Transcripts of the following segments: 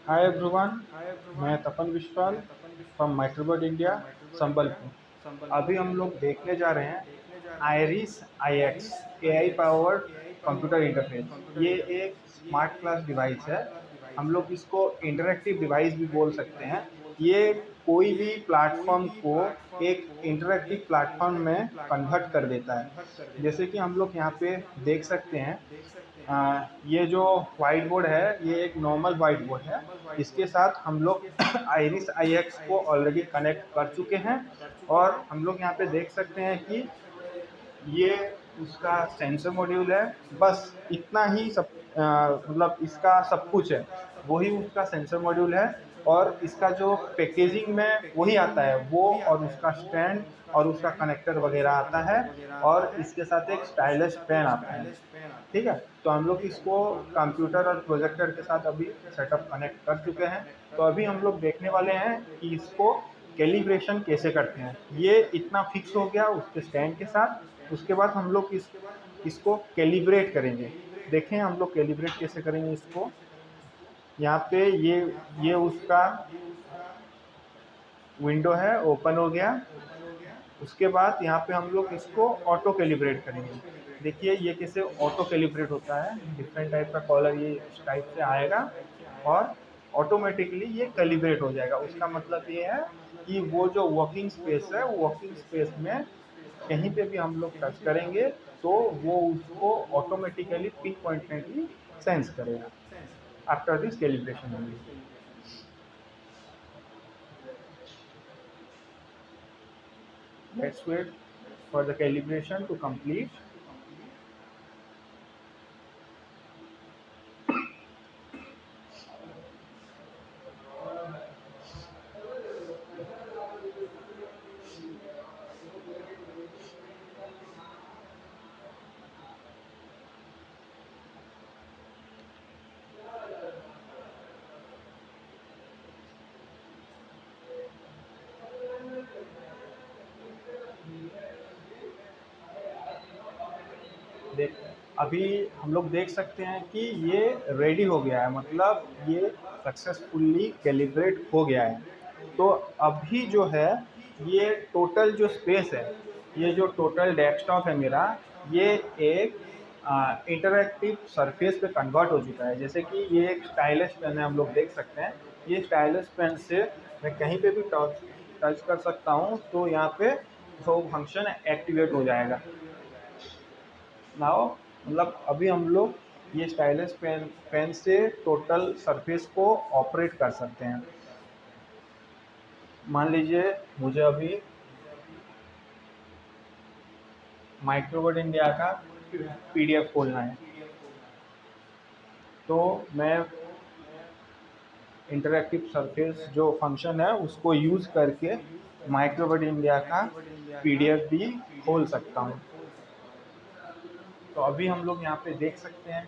हाय everyone, मैं Tapan Biswal from Microbird India, Sambalpur. अभी हम लोग देखने जा रहे हैं Iris IX AI powered computer interface. ये एक स्मार्ट क्लास डिवाइस है। हम लोग इसको इंटरैक्टिव डिवाइस भी बोल सकते हैं। ये कोई भी प्लेटफॉर्म को एक इंटरैक्टिव प्लेटफॉर्म में कन्वर्ट कर देता है। जैसे कि हम लोग यहाँ पे देख सकते हैं, ये जो वाइट बोर्ड है ये एक नॉर्मल वाइट बोर्ड है। इसके साथ हम लोग आइरिस आईएक्स को ऑलरेडी कनेक्ट कर चुके हैं और हम लोग यहाँ पे देख सकते हैं कि ये उसका सेंसर मॉड्यूल है। बस इतना ही सब, मतलब इसका सब कुछ है, वही उसका सेंसर मॉड्यूल है। और इसका जो पैकेजिंग में वही आता है, वो और उसका स्टैंड और उसका कनेक्टर वगैरह आता है, और इसके साथ एक स्टाइलिश पेन आता है। ठीक है, तो हम लोग इसको कंप्यूटर और प्रोजेक्टर के साथ अभी सेटअप कनेक्ट कर चुके हैं। तो अभी हम लोग देखने वाले हैं कि इसको कैलिब्रेशन कैसे करते हैं। ये इतना फिक्स हो गया उसके स्टैंड के साथ। उसके बाद हम लोग इसको कैलिब्रेट करेंगे। देखें हम लोग कैलिब्रेट कैसे करेंगे इसको। यहाँ पे ये उसका विंडो है, ओपन हो गया। उसके बाद यहाँ पे हम लोग इसको ऑटो कैलिब्रेट करेंगे। देखिए ये कैसे ऑटो कैलिब्रेट होता है। डिफरेंट टाइप का कॉलर ये इस टाइप से आएगा और ऑटोमेटिकली ये कैलिब्रेट हो जाएगा। उसका मतलब ये है कि वो जो वर्किंग स्पेस है, वो वर्किंग स्पेस में कहीं पे भी हम लोग टच करेंगे तो वो उसको ऑटोमेटिकली पिन पॉइंटेडली सेंस करेगा after this calibration. Let's wait for the calibration to complete. देख अभी हम लोग देख सकते हैं कि ये रेडी हो गया है, मतलब ये सक्सेसफुली कैलिब्रेट हो गया है। तो अभी जो है ये टोटल जो स्पेस है, ये जो टोटल डेस्कटॉप है मेरा, ये एक इंटरैक्टिव सरफेस पे कन्वर्ट हो चुका है। जैसे कि ये एक स्टाइलिश पेन है, हम लोग देख सकते हैं। ये स्टाइलिश पेन से मैं कहीं पे भी टच कर सकता हूँ, तो यहाँ पे वो फंक्शन एक्टिवेट हो जाएगा। नाउ मतलब अभी हम लोग ये स्टाइलिश पेन से टोटल सरफेस को ऑपरेट कर सकते हैं। मान लीजिए मुझे अभी माइक्रोबर्ड इंडिया का पीडीएफ खोलना है, तो मैं इंटरैक्टिव सरफेस जो फंक्शन है उसको यूज़ करके माइक्रोबर्ड इंडिया का पीडीएफ भी खोल सकता हूँ। तो अभी हम लोग यहाँ पे देख सकते हैं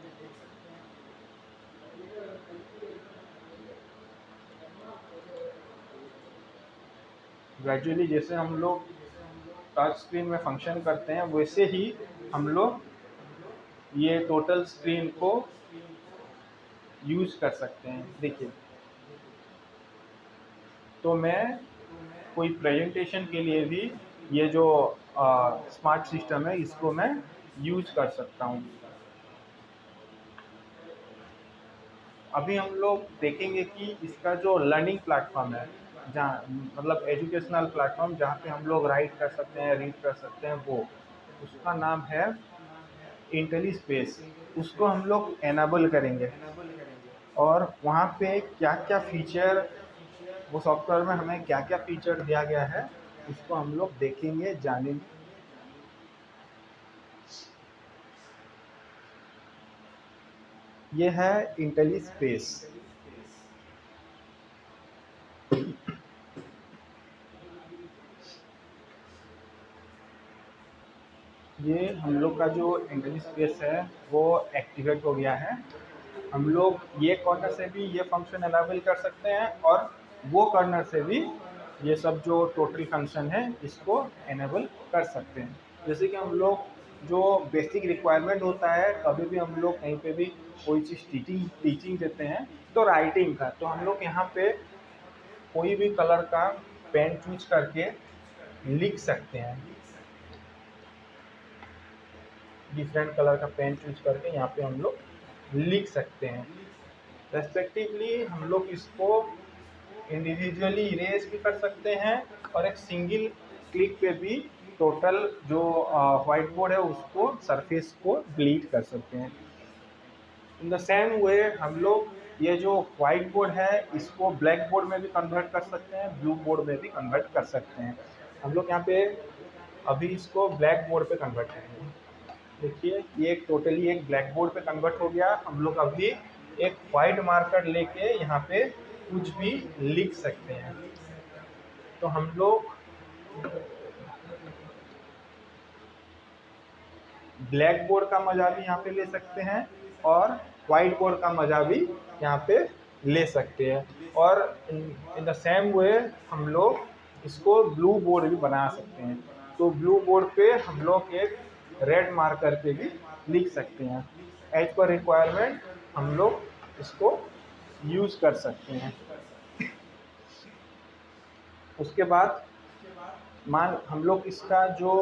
ग्रेजुअली जैसे हम लोग टच स्क्रीन में फंक्शन करते हैं, वैसे ही हम लोग ये टोटल स्क्रीन को यूज कर सकते हैं। देखिए, तो मैं कोई प्रेजेंटेशन के लिए भी ये जो स्मार्ट सिस्टम है इसको मैं यूज कर सकता हूँ। अभी हम लोग देखेंगे कि इसका जो लर्निंग प्लेटफॉर्म है, जहाँ मतलब एजुकेशनल प्लेटफॉर्म जहाँ पे हम लोग राइट कर सकते हैं, रीड कर सकते हैं, वो उसका नाम है इंटेलीस्पेस। उसको हम लोग एनेबल करेंगे और वहाँ पे क्या क्या फीचर, वो सॉफ्टवेयर में हमें क्या क्या फीचर दिया गया है उसको हम लोग देखेंगे, जानेंगे। ये है इंटेलीस्पेस। ये हम लोग का जो इंटेलीस्पेस है वो एक्टिवेट हो गया है। हम लोग ये कॉर्नर से भी ये फंक्शन एनेबल कर सकते हैं और वो कॉर्नर से भी ये सब जो टोटल फंक्शन है इसको एनेबल कर सकते हैं। जैसे कि हम लोग जो बेसिक रिक्वायरमेंट होता है, कभी भी हम लोग कहीं पे भी कोई चीज़ टीचिंग देते हैं तो राइटिंग का, तो हम लोग यहाँ पे कोई भी कलर का पेन चूज करके लिख सकते हैं। डिफरेंट कलर का पेन चूज करके यहाँ पे हम लोग लिख सकते हैं। रेस्पेक्टिवली हम लोग इसको इंडिविजुअली इरेज भी कर सकते हैं और एक सिंगल क्लिक पे भी टोटल जो व्हाइट बोर्ड है उसको सरफेस को डिलीट कर सकते हैं। इन द सेम वे हम लोग ये जो व्हाइट बोर्ड है इसको ब्लैक बोर्ड में भी कन्वर्ट कर सकते हैं, ब्लू बोर्ड में भी कन्वर्ट कर सकते हैं। हम लोग यहाँ पे अभी इसको ब्लैक बोर्ड पे कन्वर्ट करेंगे। देखिए ये टोटली एक ब्लैक बोर्ड पे कन्वर्ट हो गया। हम लोग अभी एक वाइट मार्कर लेके यहाँ पे कुछ भी लिख सकते हैं। तो हम लोग ब्लैक बोर्ड का मजा भी यहाँ पे ले सकते हैं और वाइट बोर्ड का मजा भी यहाँ पे ले सकते हैं, और इन द सेम वे हम लोग इसको ब्लू बोर्ड भी बना सकते हैं। तो ब्लू बोर्ड पे हम लोग एक रेड मार्कर पे भी लिख सकते हैं। एज पर रिक्वायरमेंट हम लोग इसको यूज कर सकते हैं। उसके बाद हम लोग इसका जो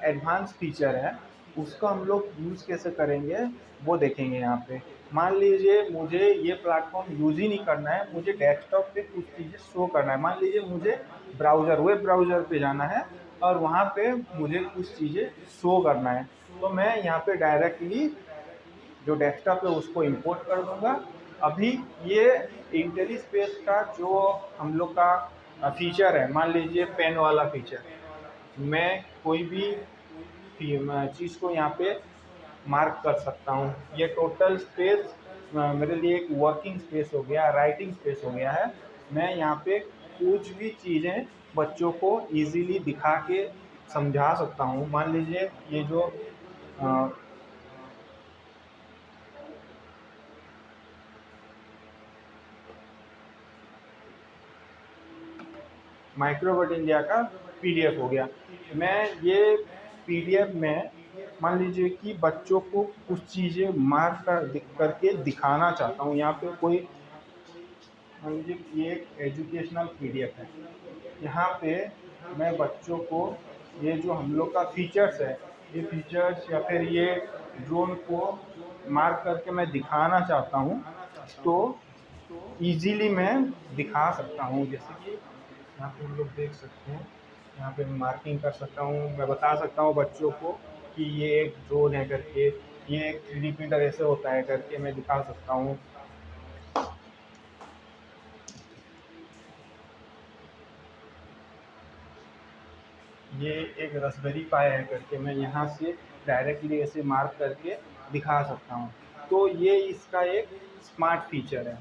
एडवांस फीचर है उसका हम लोग यूज़ कैसे करेंगे वो देखेंगे। यहाँ पे मान लीजिए मुझे ये प्लेटफॉर्म यूज़ ही नहीं करना है, मुझे डेस्कटॉप पे कुछ चीज़ें शो करना है। मान लीजिए मुझे वेब ब्राउज़र पे जाना है और वहाँ पे मुझे कुछ चीज़ें शो करना है, तो मैं यहाँ पे डायरेक्टली जो डेस्कटॉप है उसको इंपोर्ट कर दूँगा। अभी ये इंटेलीस्पेस का जो हम लोग का फीचर है, मान लीजिए पेन वाला फीचर, मैं कोई भी चीज़ को यहाँ पे मार्क कर सकता हूँ। ये टोटल स्पेस मेरे लिए एक वर्किंग स्पेस हो गया, राइटिंग स्पेस हो गया है। मैं यहाँ पे कुछ भी चीज़ें बच्चों को इजीली दिखा के समझा सकता हूँ। मान लीजिए ये जो माइक्रोबट इंडिया का पीडीएफ हो गया। मैं ये पीडीएफ में मान लीजिए कि बच्चों को कुछ चीज़ें मार्क करके दिखाना चाहता हूँ। यहाँ पे कोई मान लीजिए ये एक एजुकेशनल पीडीएफ है। यहाँ पे मैं बच्चों को ये जो हम लोग का फीचर्स है, ये फीचर्स या फिर ये ड्रोन को मार्क करके मैं दिखाना चाहता हूँ, तो इजीली मैं दिखा सकता हूँ। जैसे कि यहाँ पे हम लोग देख सकते हैं, यहाँ पे मैं मार्किंग कर सकता हूँ। मैं बता सकता हूँ बच्चों को कि ये एक ड्रोन है करके, ये एक 3D प्रिंटर ऐसे होता है करके मैं दिखा सकता हूँ। ये एक रास्पबेरी पाई है करके मैं यहाँ से डायरेक्टली ऐसे मार्क करके दिखा सकता हूँ। तो ये इसका एक स्मार्ट फीचर है।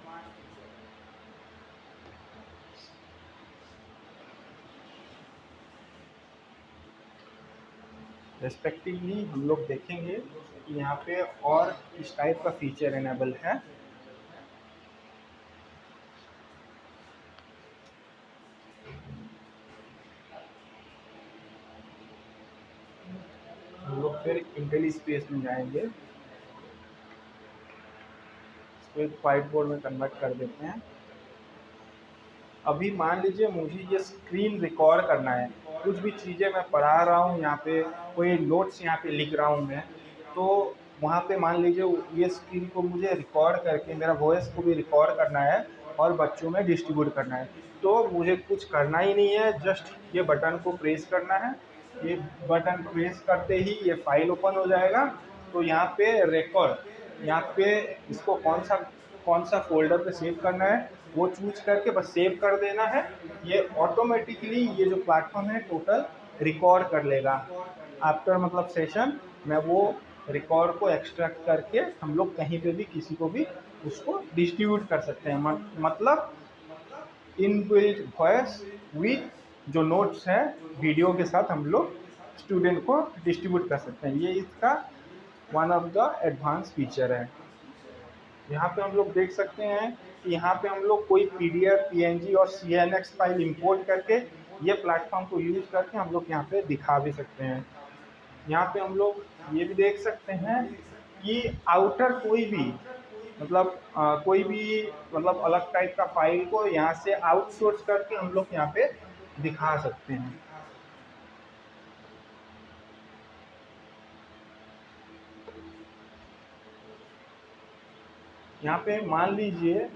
रेस्पेक्टिवली हम लोग देखेंगे कि यहाँ पे और इस टाइप का फीचर इनेबल है। हम लोग फिर इंटेलीस्पेस में जाएंगे, इसको एक व्हाइट बोर्ड में कन्वर्ट कर देते हैं। अभी मान लीजिए मुझे ये स्क्रीन रिकॉर्ड करना है, कुछ भी चीज़ें मैं पढ़ा रहा हूँ, यहाँ पे कोई नोट्स यहाँ पे लिख रहा हूँ मैं, तो वहाँ पे मान लीजिए ये स्क्रीन को मुझे रिकॉर्ड करके मेरा वॉइस को भी रिकॉर्ड करना है और बच्चों में डिस्ट्रीब्यूट करना है। तो मुझे कुछ करना ही नहीं है, जस्ट ये बटन को प्रेस करना है। ये बटन प्रेस करते ही ये फाइल ओपन हो जाएगा। तो यहाँ पे रिकॉर्ड, यहाँ पे इसको कौन सा फोल्डर पे सेव करना है वो चूज करके बस सेव कर देना है। ये ऑटोमेटिकली ये जो प्लेटफॉर्म है टोटल रिकॉर्ड कर लेगा। आफ्टर मतलब सेशन मैं वो रिकॉर्ड को एक्सट्रैक्ट करके हम लोग कहीं पे भी किसी को भी उसको डिस्ट्रीब्यूट कर सकते हैं। मतलब इनबिल्ट वॉइस विथ जो नोट्स हैं वीडियो के साथ हम लोग स्टूडेंट को डिस्ट्रीब्यूट कर सकते हैं। ये इसका one of the advance feature है। यहाँ पे हम लोग देख सकते हैं कि यहाँ पे हम लोग कोई PDF, PNG और CNX फाइल इंपोर्ट करके ये प्लेटफॉर्म को यूज़ करके हम लोग यहाँ पे दिखा भी सकते हैं। यहाँ पे हम लोग ये भी देख सकते हैं कि आउटर कोई भी मतलब कोई भी मतलब अलग टाइप का फाइल को यहाँ से आउटसोर्स करके हम लोग यहाँ पे दिखा सकते हैं। यहाँ पे मान लीजिए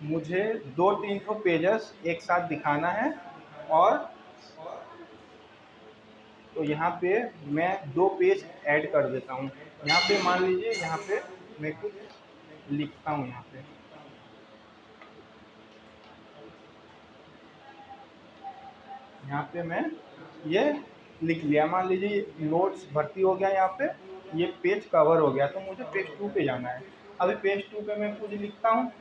मुझे 2-3 पेजेस एक साथ दिखाना है, और तो यहाँ पे मैं 2 पेज ऐड कर देता हूँ। यहाँ पे मान लीजिए यहाँ पे मैं कुछ लिखता हूँ। यहाँ पे मैं ये लिख लिया, मान लीजिए नोट्स भर्ती हो गया, यहाँ पे ये पेज कवर हो गया, तो मुझे पेज 2 पे जाना है। अभी पेज 2 पे मैं कुछ लिखता हूँ।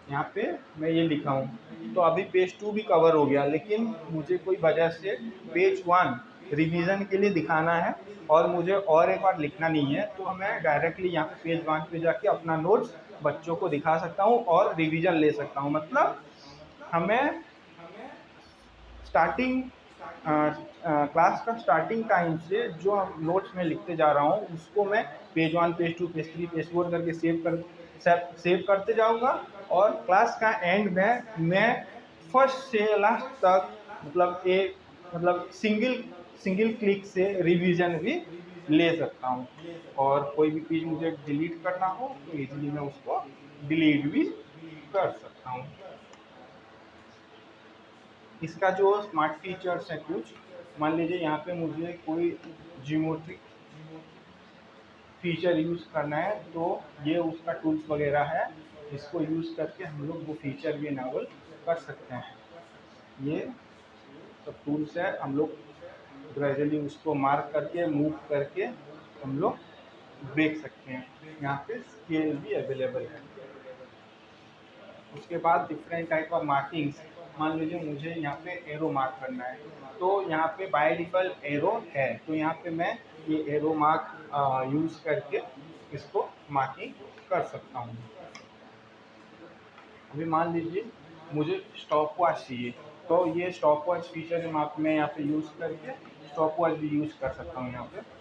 यहाँ पे मैं ये लिखा हूँ, तो अभी पेज 2 भी कवर हो गया, लेकिन मुझे कोई वजह से पेज 1 रिवीजन के लिए दिखाना है और मुझे और एक बार लिखना नहीं है, तो मैं डायरेक्टली यहाँ पे पेज 1 पे जाके अपना नोट्स बच्चों को दिखा सकता हूँ और रिवीजन ले सकता हूँ। मतलब हमें स्टार्टिंग क्लास का स्टार्टिंग टाइम से जो हम नोट्स में लिखते जा रहा हूँ उसको मैं पेज 1, पेज 2, पेज 3, पेज 4 करके सेव करते जाऊँगा, और क्लास का एंड में मैं फर्स्ट से लास्ट तक मतलब सिंगल क्लिक से रिवीजन भी ले सकता हूँ। और कोई भी पेज मुझे डिलीट करना हो तो इजीली मैं उसको डिलीट भी कर सकता हूँ। इसका जो स्मार्ट फीचर्स है कुछ, मान लीजिए यहाँ पे मुझे कोई ज्योमेट्रिक फीचर यूज़ करना है, तो ये उसका टूल्स वगैरह है, इसको यूज़ करके हम लोग वो फीचर भी इनेबल कर सकते हैं। ये सब टूल्स है, हम लोग ग्रेजुअली उसको मार्क करके मूव करके हम लोग देख सकते हैं। यहाँ पे स्केल भी अवेलेबल है। उसके बाद डिफरेंट टाइप ऑफ मार्किंग्स, मान लीजिए मुझे यहाँ पे एरो मार्क करना है, तो यहाँ पे बाय डिफ़ॉल्ट एरो है, तो यहाँ पे मैं ये एरो मार्क यूज़ करके इसको मार्किंग कर सकता हूँ। अभी मान लीजिए मुझे स्टॉप वॉच चाहिए, तो ये स्टॉप वॉच फीचर मैं यहाँ पे यूज़ करके स्टॉप वॉच भी यूज़ कर सकता हूँ यहाँ पे।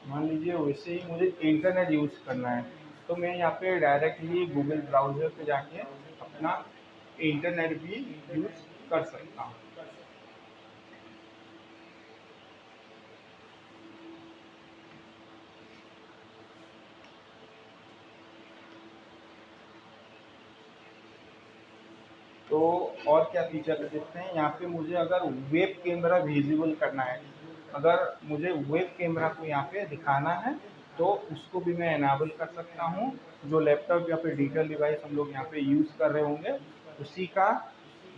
मान लीजिए वैसे ही मुझे इंटरनेट यूज़ करना है, तो मैं यहाँ पे डायरेक्टली गूगल ब्राउज़र पे जाके अपना इंटरनेट भी यूज़ कर सकता हूँ। तो और क्या फीचर देखते हैं, यहाँ पे मुझे अगर वेब कैमरा विजिबल करना है, अगर मुझे वेब कैमरा को यहाँ पे दिखाना है, तो उसको भी मैं इनेबल कर सकता हूँ। जो लैपटॉप या फिर डिजिटल डिवाइस हम लोग यहाँ पे यूज़ कर रहे होंगे, उसी का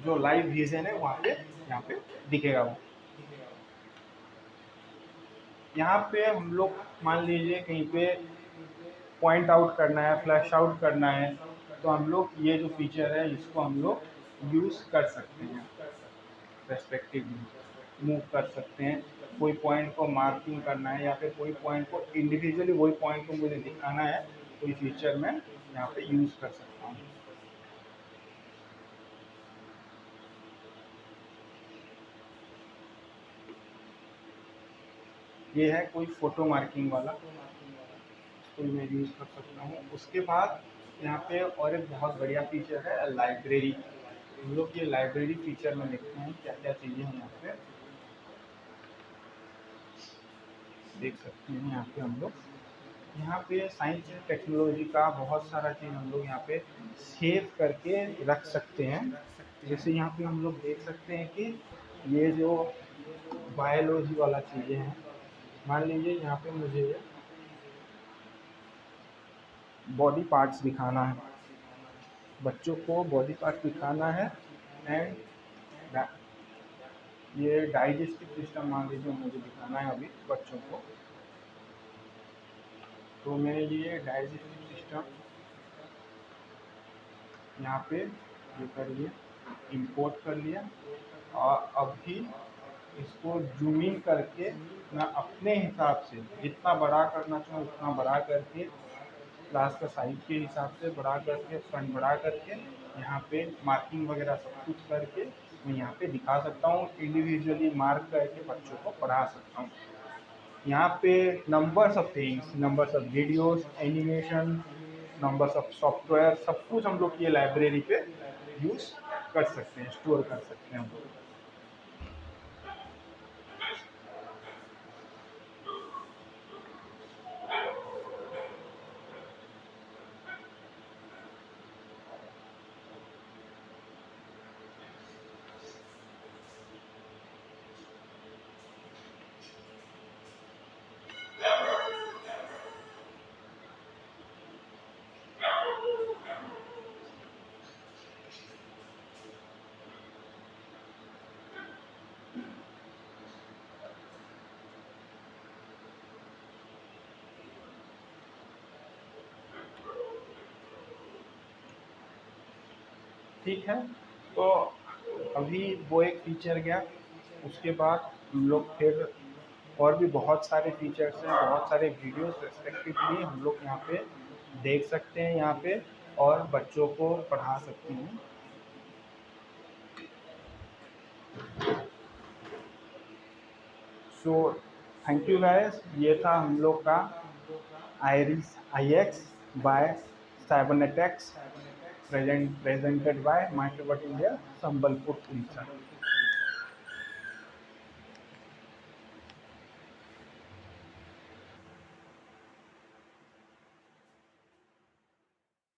जो लाइव विजन है वहाँ पे यहाँ पे दिखेगा वो। यहाँ पे हम लोग मान लीजिए कहीं पे पॉइंट आउट करना है, फ्लैश आउट करना है, तो हम लोग ये जो फीचर है इसको हम लोग यूज़ कर सकते हैं। रेस्पेक्टिवली मूव कर सकते हैं, कोई पॉइंट को मार्किंग करना है या फिर कोई पॉइंट को इंडिविजुअली वही पॉइंट को मुझे दिखाना है, कोई फीचर मैं यहाँ पे यूज़ कर सकता हूँ। ये है कोई फ़ोटो मार्किंग वाला, इसको मैं यूज़ कर सकता हूँ। उसके बाद यहाँ पे और एक बहुत बढ़िया फीचर है लाइब्रेरी। हम लोग ये लाइब्रेरी फीचर में देखते हैं क्या क्या चीज़ें हैं। यहाँ पे देख सकते हैं, यहाँ पे हम लोग यहाँ पे साइंस एंड टेक्नोलॉजी का बहुत सारा चीज़ हम लोग यहाँ पे सेव करके रख सकते हैं। जैसे यहाँ पे हम लोग देख सकते हैं कि ये जो बायोलॉजी वाला चीज़ें हैं, मान लीजिए यहाँ पे मुझे बॉडी पार्ट्स दिखाना है, बच्चों को बॉडी पार्ट्स दिखाना है, एंड ये डाइजेस्टिव सिस्टम मान लीजिए मुझे दिखाना है अभी बच्चों को, तो मैं ये डाइजेस्टिव सिस्टम यहाँ पे ये कर लिया, इंपोर्ट कर लिया, और अभी इसको जूम इन करके मैं अपने हिसाब से जितना बड़ा करना चाहूँ उतना बड़ा करके, क्लास का साइज के हिसाब से बड़ा करके, फ्रंट बड़ा करके, यहाँ पे मार्किंग वगैरह सब कुछ करके मैं यहाँ पे दिखा सकता हूँ, इंडिविजुअली मार्क करके बच्चों को पढ़ा सकता हूँ। यहाँ पे numbers of things, numbers of videos, animation, numbers of software, सब कुछ हम लोग ये लाइब्रेरी पे यूज़ कर सकते हैं, स्टोर कर सकते हैं हम लोग। ठीक है, तो अभी वो एक फीचर गया, उसके बाद हम लोग फिर और भी बहुत सारे फीचर्स हैं, बहुत सारे वीडियोस रेस्पेक्टिवली हम लोग यहाँ पे देख सकते हैं यहाँ पे, और बच्चों को पढ़ा सकते हैं। सो थैंक यू गाइस, ये था हम लोग का Iris IX by cybernetics, presented by Microbot India, Sambalpur Orissa.